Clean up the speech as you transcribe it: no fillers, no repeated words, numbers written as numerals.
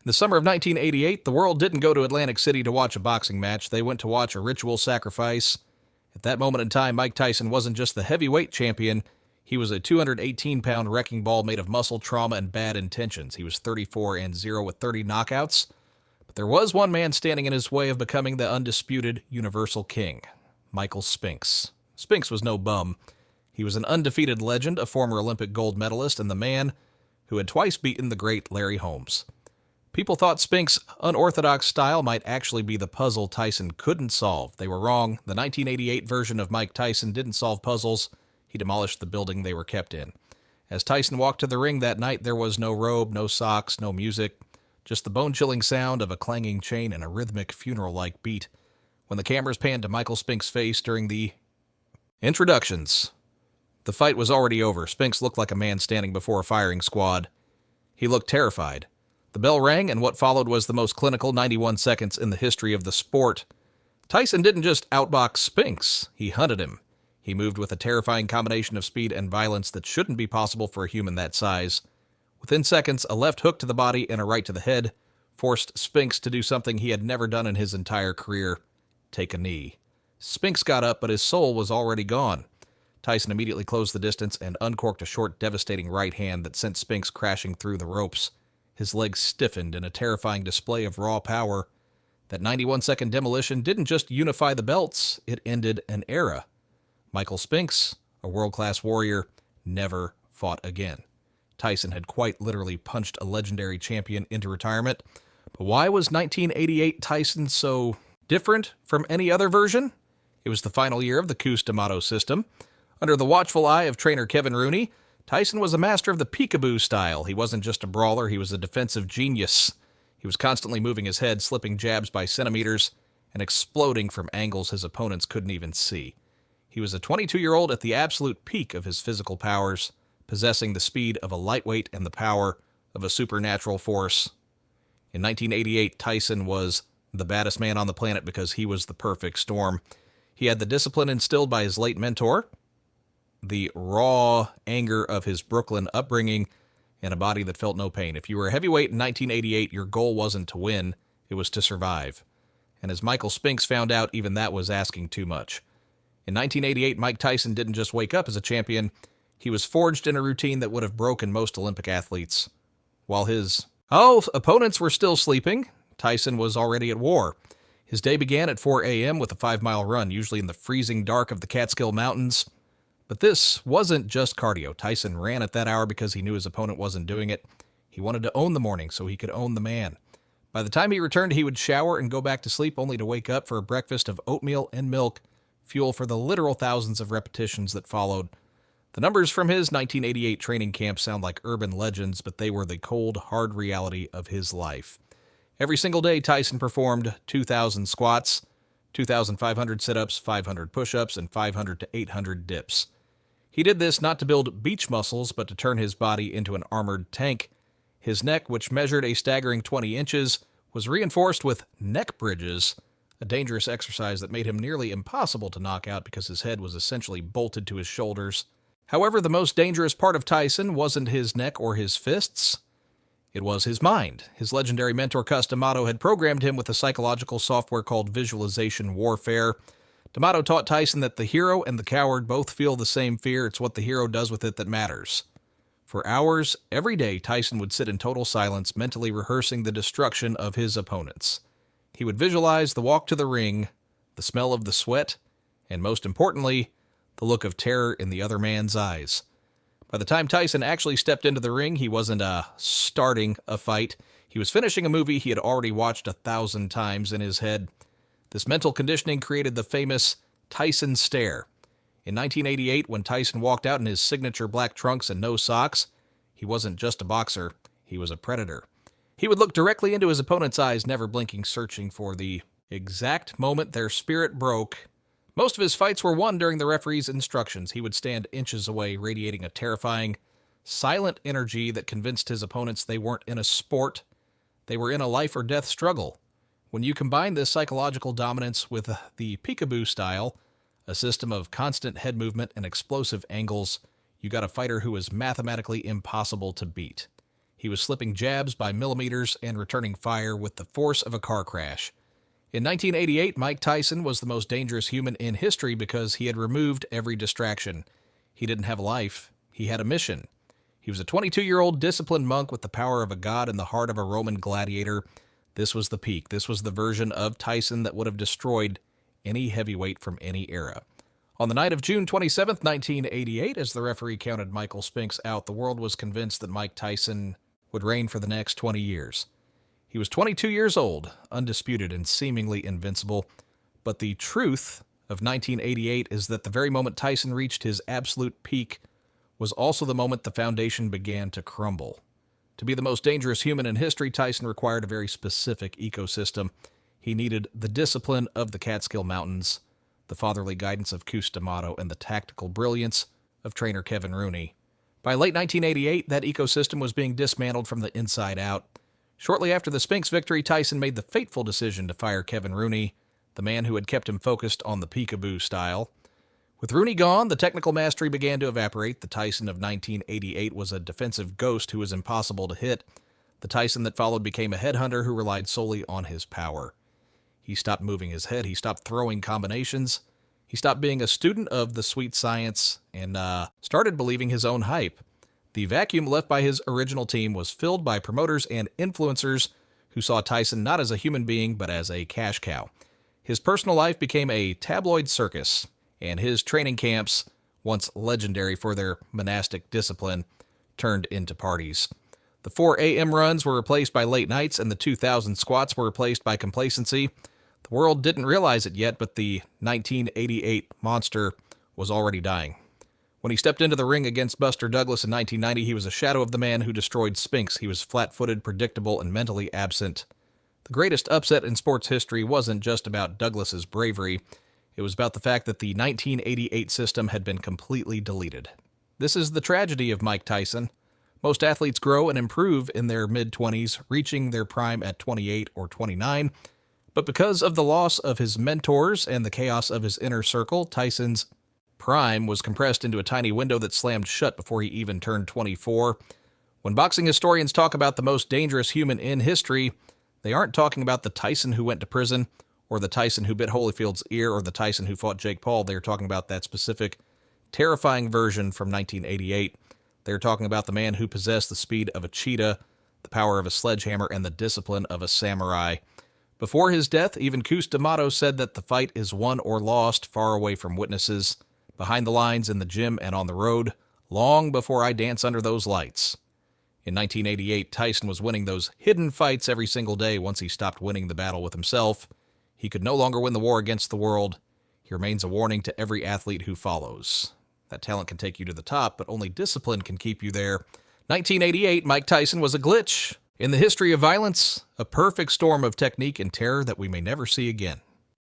In the summer of 1988, the world didn't go to Atlantic City to watch a boxing match. They went to watch a ritual sacrifice. At that moment in time, Mike Tyson wasn't just the heavyweight champion. He was a 218-pound wrecking ball made of muscle, trauma, and bad intentions. He was 34-0 with 30 knockouts. But there was one man standing in his way of becoming the undisputed Universal King, Michael Spinks. Spinks was no bum. He was an undefeated legend, a former Olympic gold medalist, and the man who had twice beaten the great Larry Holmes. People thought Spinks' unorthodox style might actually be the puzzle Tyson couldn't solve. They were wrong. The 1988 version of Mike Tyson didn't solve puzzles. He demolished the building they were kept in. As Tyson walked to the ring that night, there was no robe, no socks, no music, just the bone-chilling sound of a clanging chain and a rhythmic funeral-like beat. When the cameras panned to Michael Spinks' face during the introductions, the fight was already over. Spinks looked like a man standing before a firing squad. He looked terrified. The bell rang, and what followed was the most clinical 91 seconds in the history of the sport. Tyson didn't just outbox Spinks, he hunted him. He moved with a terrifying combination of speed and violence that shouldn't be possible for a human that size. Within seconds, a left hook to the body and a right to the head forced Spinks to do something he had never done in his entire career: take a knee. Spinks got up, but his soul was already gone. Tyson immediately closed the distance and uncorked a short, devastating right hand that sent Spinks crashing through the ropes. His legs stiffened in a terrifying display of raw power. That 91-second demolition didn't just unify the belts, it ended an era. Michael Spinks, a world-class warrior, never fought again. Tyson had quite literally punched a legendary champion into retirement. But why was 1988 Tyson so different from any other version? It was the final year of the Cus D'Amato system. Under the watchful eye of trainer Kevin Rooney, Tyson was a master of the peekaboo style. He wasn't just a brawler, he was a defensive genius. He was constantly moving his head, slipping jabs by centimeters, and exploding from angles his opponents couldn't even see. He was a 22-year-old at the absolute peak of his physical powers, possessing the speed of a lightweight and the power of a supernatural force. In 1988, Tyson was the baddest man on the planet because he was the perfect storm. He had the discipline instilled by his late mentor, the raw anger of his Brooklyn upbringing, and a body that felt no pain. If you were a heavyweight in 1988, your goal wasn't to win, it was to survive. And as Michael Spinks found out, even that was asking too much. In 1988, Mike Tyson didn't just wake up as a champion, he was forged in a routine that would have broken most Olympic athletes. While his opponents were still sleeping, Tyson was already at war. His day began at 4 a.m. with a 5-mile run, usually in the freezing dark of the Catskill Mountains. But this wasn't just cardio. Tyson ran at that hour because he knew his opponent wasn't doing it. He wanted to own the morning so he could own the man. By the time he returned, he would shower and go back to sleep, only to wake up for a breakfast of oatmeal and milk, fuel for the literal thousands of repetitions that followed. The numbers from his 1988 training camp sound like urban legends, but they were the cold, hard reality of his life. Every single day, Tyson performed 2,000 squats, 2,500 sit-ups, 500 push-ups, and 500 to 800 dips. He did this not to build beach muscles, but to turn his body into an armored tank. His neck, which measured a staggering 20 inches, was reinforced with neck bridges, a dangerous exercise that made him nearly impossible to knock out because his head was essentially bolted to his shoulders. However, the most dangerous part of Tyson wasn't his neck or his fists. It was his mind. His legendary mentor Cus D'Amato had programmed him with a psychological software called visualization warfare. D'Amato taught Tyson that the hero and the coward both feel the same fear. It's what the hero does with it that matters. For hours, every day, Tyson would sit in total silence, mentally rehearsing the destruction of his opponents. He would visualize the walk to the ring, the smell of the sweat, and most importantly, the look of terror in the other man's eyes. By the time Tyson actually stepped into the ring, he wasn't starting a fight. He was finishing a movie he had already watched 1,000 times in his head. This mental conditioning created the famous Tyson stare. In 1988, when Tyson walked out in his signature black trunks and no socks, he wasn't just a boxer, he was a predator. He would look directly into his opponent's eyes, never blinking, searching for the exact moment their spirit broke. Most of his fights were won during the referee's instructions. He would stand inches away, radiating a terrifying, silent energy that convinced his opponents they weren't in a sport, they were in a life-or-death struggle. When you combine this psychological dominance with the peekaboo style, a system of constant head movement and explosive angles, you got a fighter who is mathematically impossible to beat. He He was slipping jabs by millimeters and returning fire with the force of a car crash. In 1988, Mike Tyson was the most dangerous human in history because he had removed every distraction. He didn't have a life. He had a mission. He was a 22-year-old disciplined monk with the power of a god in the heart of a Roman gladiator. This was the peak. This was the version of Tyson that would have destroyed any heavyweight from any era. On the night of June 27, 1988, as the referee counted Michael Spinks out, the world was convinced that Mike Tyson would reign for the next 20 years. He was 22 years old, undisputed and seemingly invincible, but the truth of 1988 is that the very moment Tyson reached his absolute peak was also the moment the foundation began to crumble. To be the most dangerous human in history, Tyson required a very specific ecosystem. He needed the discipline of the Catskill Mountains, the fatherly guidance of Cus D'Amato, and the tactical brilliance of trainer Kevin Rooney. By late 1988, that ecosystem was being dismantled from the inside out. Shortly after the Spinks victory, Tyson made the fateful decision to fire Kevin Rooney, the man who had kept him focused on the peekaboo style. With Rooney gone, the technical mastery began to evaporate. The Tyson of 1988 was a defensive ghost who was impossible to hit. The Tyson that followed became a headhunter who relied solely on his power. He stopped moving his head. He stopped throwing combinations. He stopped being a student of the sweet science and started believing his own hype. The vacuum left by his original team was filled by promoters and influencers who saw Tyson not as a human being but as a cash cow. His personal life became a tabloid circus, and his training camps, once legendary for their monastic discipline, turned into parties. The 4 a.m. runs were replaced by late nights, and the 2,000 squats were replaced by complacency. The world didn't realize it yet, but the 1988 monster was already dying. When he stepped into the ring against Buster Douglas in 1990, he was a shadow of the man who destroyed Spinks. He was flat-footed, predictable, and mentally absent. The greatest upset in sports history wasn't just about Douglas's bravery. It was about the fact that the 1988 system had been completely deleted. This is the tragedy of Mike Tyson. Most athletes grow and improve in their mid-20s, reaching their prime at 28 or 29. But because of the loss of his mentors and the chaos of his inner circle, Tyson's prime was compressed into a tiny window that slammed shut before he even turned 24. When boxing historians talk about the most dangerous human in history, they aren't talking about the Tyson who went to prison, or the Tyson who bit Holyfield's ear, or the Tyson who fought Jake Paul. They're talking about that specific, terrifying version from 1988. They're talking about the man who possessed the speed of a cheetah, the power of a sledgehammer, and the discipline of a samurai. Before his death, even Cus D'Amato said that the fight is won or lost far away from witnesses, behind the lines, in the gym, and on the road, long before I dance under those lights. In 1988, Tyson was winning those hidden fights every single day once he stopped winning the battle with himself. He could no longer win the war against the world. He remains a warning to every athlete who follows. That talent can take you to the top, but only discipline can keep you there. 1988, Mike Tyson was a glitch in the history of violence, a perfect storm of technique and terror that we may never see again.